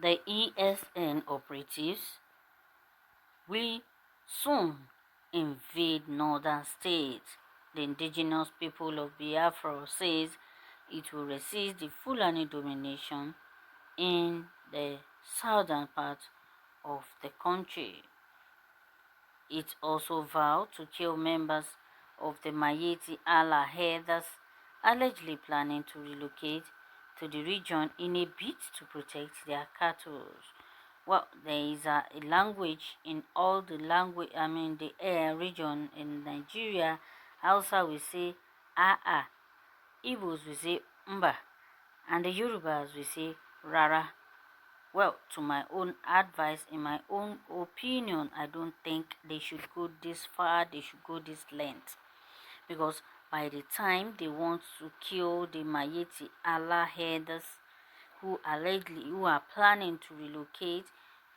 The ESN operatives will soon invade northern states. The indigenous people of Biafra says it will resist the Fulani domination in the southern part of the country. It also vowed to kill members of the Miyetti Allah herders allegedly planning to relocate to the region in a bid to protect their cattle. Well, there is a language in all the the region in Nigeria. Hausa will say ah, Igbos will say mba, and the Yorubas will say rara. Well, to my own advice, in my own opinion, I don't think they should go this far, they should go this length. Because by the time they want to kill the Miyetti Allah herders who are planning to relocate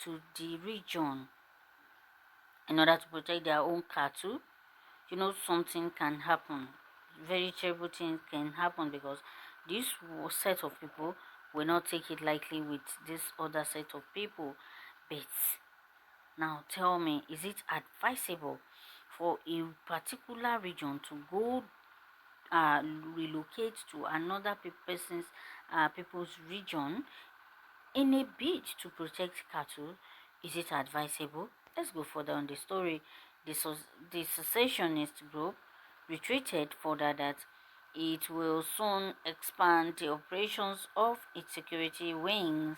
to the region in order to protect their own cattle, something can happen. Very terrible things can happen, because this set of people will not take it lightly with this other set of people. But now tell me, is it advisable for a particular region to go relocate to another people's region in a bid to protect cattle? Is it advisable? Let's go further on the story. The secessionist group retreated further that it will soon expand the operations of its security wings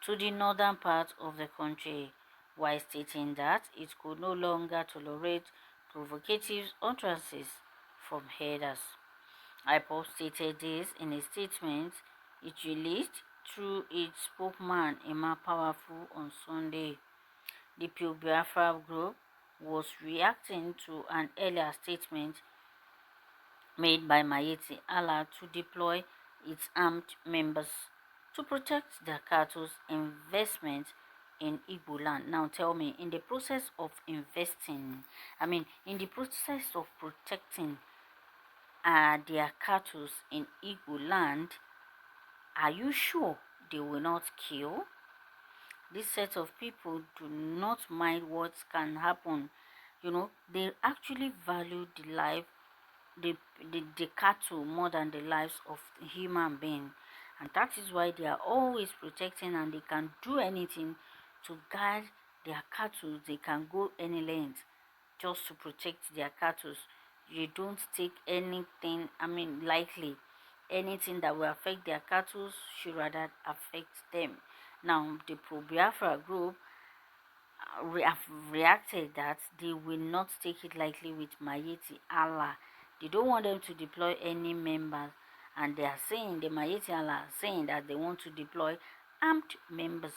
to the northern part of the country, while stating that it could no longer tolerate provocative utterances from herders. Ipob stated this in a statement it released through its spokesman Emma Powerful on Sunday. The BIAFRA group was reacting to an earlier statement made by Miyetti Allah to deploy its armed members to protect their cattle's investment in Igbo land. Now tell me, in the process of in the process of protecting their cattle in Igbo land, are you sure they will not kill? This set of people do not mind what can happen. They actually value the cattle more than the lives of the human being, and that is why they are always protecting, and they can do anything to guard their cattle. They can go any length just to protect their cattle. They don't take anything lightly. Anything that will affect their cattle should rather affect them. Now the pro-Biafra group have reacted that they will not take it lightly with Miyetti Allah. They don't want them to deploy any members, and they are saying, the Miyetti Allah are saying that they want to deploy armed members.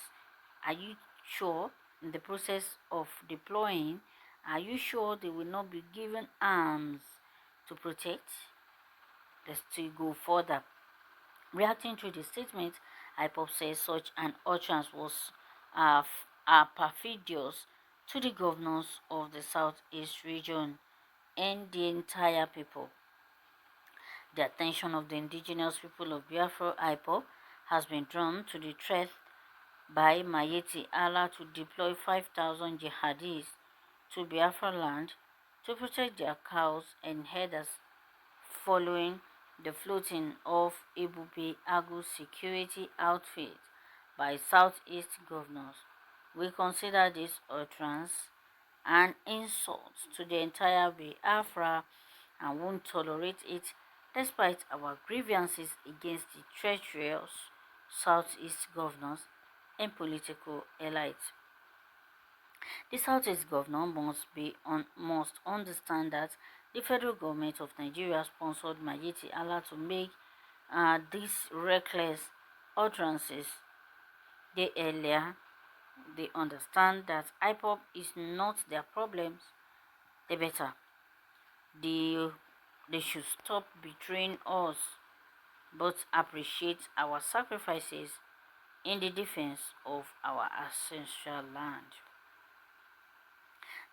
Are you sure in the process of deploying, are you sure they will not be given arms to protect? Let's still go further. Reacting to the statement, Ipob says such an utterance was perfidious to the governors of the Southeast region and the entire people. The attention of the indigenous people of Biafra, Ipob, has been drawn to the threat by Miyetti Allah to deploy 5,000 jihadis to Biafra land to protect their cows and herders following the floating of Ebube Agu's security outfit by Southeast governors. We consider this utterance an insult to the entire Biafra and won't tolerate it despite our grievances against the treacherous Southeast governors and political elites. The Southeast governor must understand that the federal government of Nigeria sponsored Miyetti Allah to make these reckless utterances. They understand that Ipob is not their problems. They should stop betraying us, but appreciate our sacrifices in the defense of our ancestral land.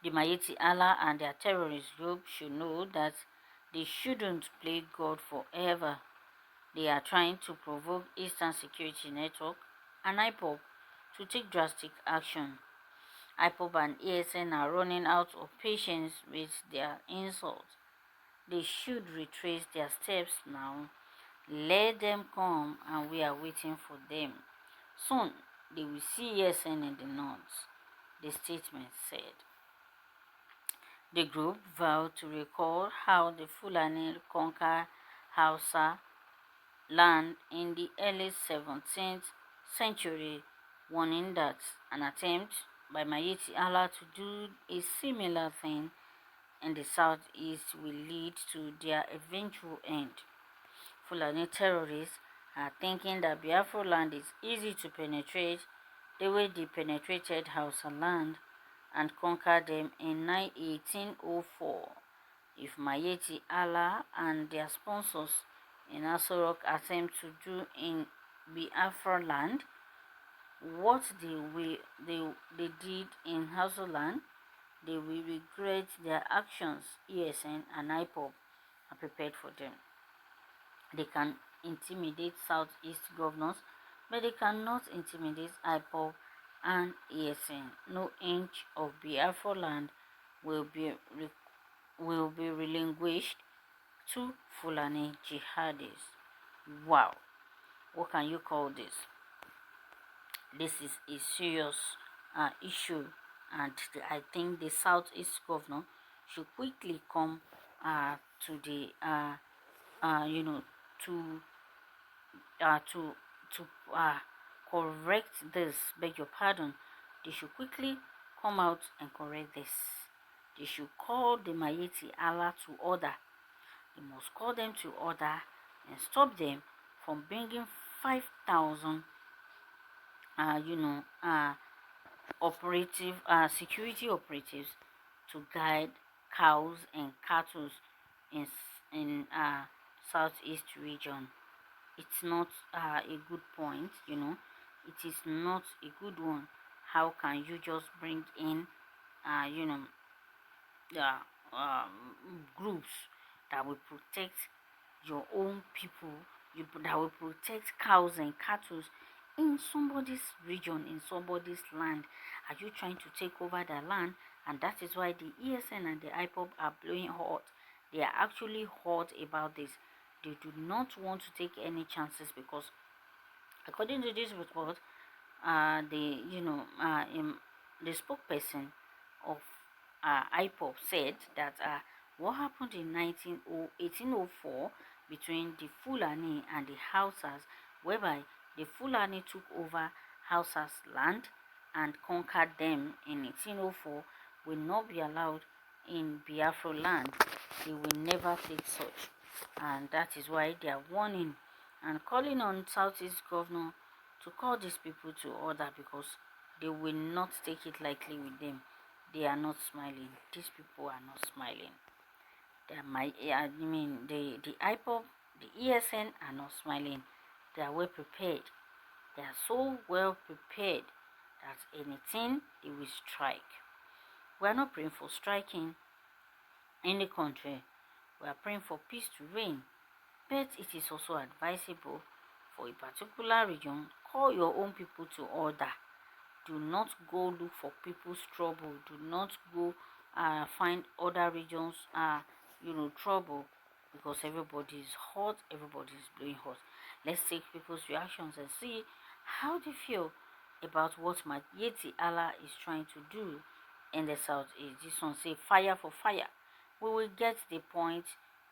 The Miyetti Allah and their terrorist group should know that they shouldn't play God forever. They are trying to provoke Eastern Security Network and Ipob to take drastic action. Ipob and ESN are running out of patience with their insults. They should retrace their steps now. Let them come, and we are waiting for them. Soon they will see ESN in the north, the statement said. The group vowed to recall how the Fulani conquered Hausa land in the early 17th century, warning that an attempt by Miyetti Allah to do a similar thing in the southeast will lead to their eventual end. Fulani terrorists are thinking that Biafra land is easy to penetrate the way they penetrated Hausa land and conquered them in 1804. If Miyetti Allah and their sponsors in Asorok attempt to do in Biafra land what they did in Hausa land, they will regret their actions. ESN and Ipob are prepared for them. They can intimidate Southeast governors, but they cannot intimidate Ipob and ESN. No inch of Biafra land will be relinquished to Fulani jihadis. Wow, what can you call this? This is a serious issue, and I think the Southeast governor should quickly come to the to correct this. Beg your pardon. They should quickly come out and correct this. They should call the Miyetti Allah to order. They must call them to order and stop them from bringing 5,000 security operatives to guide cows and cattle in southeast region. It's not a good point, it is not a good one. How can you just bring in groups that will protect your own people, that will protect cows and cattle in somebody's region, in somebody's land? Are you trying to take over their land? And that is why the ESN and the Ipob are blowing hot. They are actually hot about this. They do not want to take any chances because, according to this report, the spokesperson of Ipob said that what happened in 1804 between the Fulani and the Hausas, whereby the Fulani took over Hausa's land and conquered them in 1804, will not be allowed in Biafra land. They will never take such, and that is why they are warning and calling on Southeast governor to call these people to order, because they will not take it lightly with them. They are not smiling. These people are not smiling. The Ipob, the ESN are not smiling. They are well prepared. They are so well prepared that anything they will strike. We are not praying for striking in the country. We are praying for peace to reign. But it is also advisable for a particular region, call your own people to order. Do not go look for people's trouble. Do not go find other regions trouble, because everybody is hot, everybody is blowing hot. Let's take people's reactions and see how they feel about what Miyetti Allah is trying to do in the southeast. This one say fire for fire. We will get the point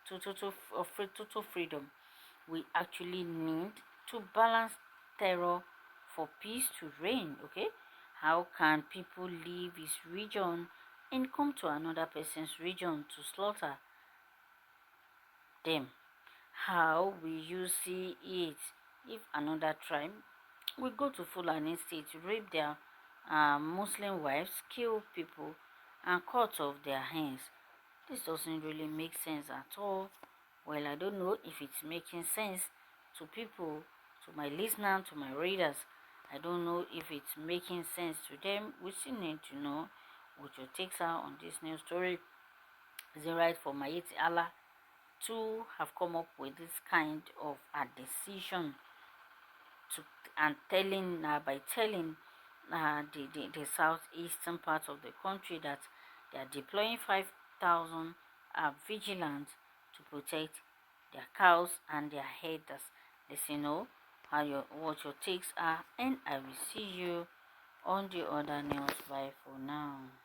to total freedom. We actually need to balance terror for peace to reign. Okay, how can people leave his region and come to another person's region to slaughter them? How will you see it if another tribe will go to Fulani state to rape their Muslim wives, kill people, and cut off their hands? This doesn't really make sense at all. Well, I don't know if it's making sense to people, to my listeners, to my readers. I don't know if it's making sense to them. We still need to know what your takes are on this new story. Is it right for Miyetti Allah to have come up with this kind of a decision by telling the southeastern part of the country, that they are deploying 5,000 vigilants to protect their cows and their herders. Let me know what your takes are, and I will see you on the other news. Bye for now.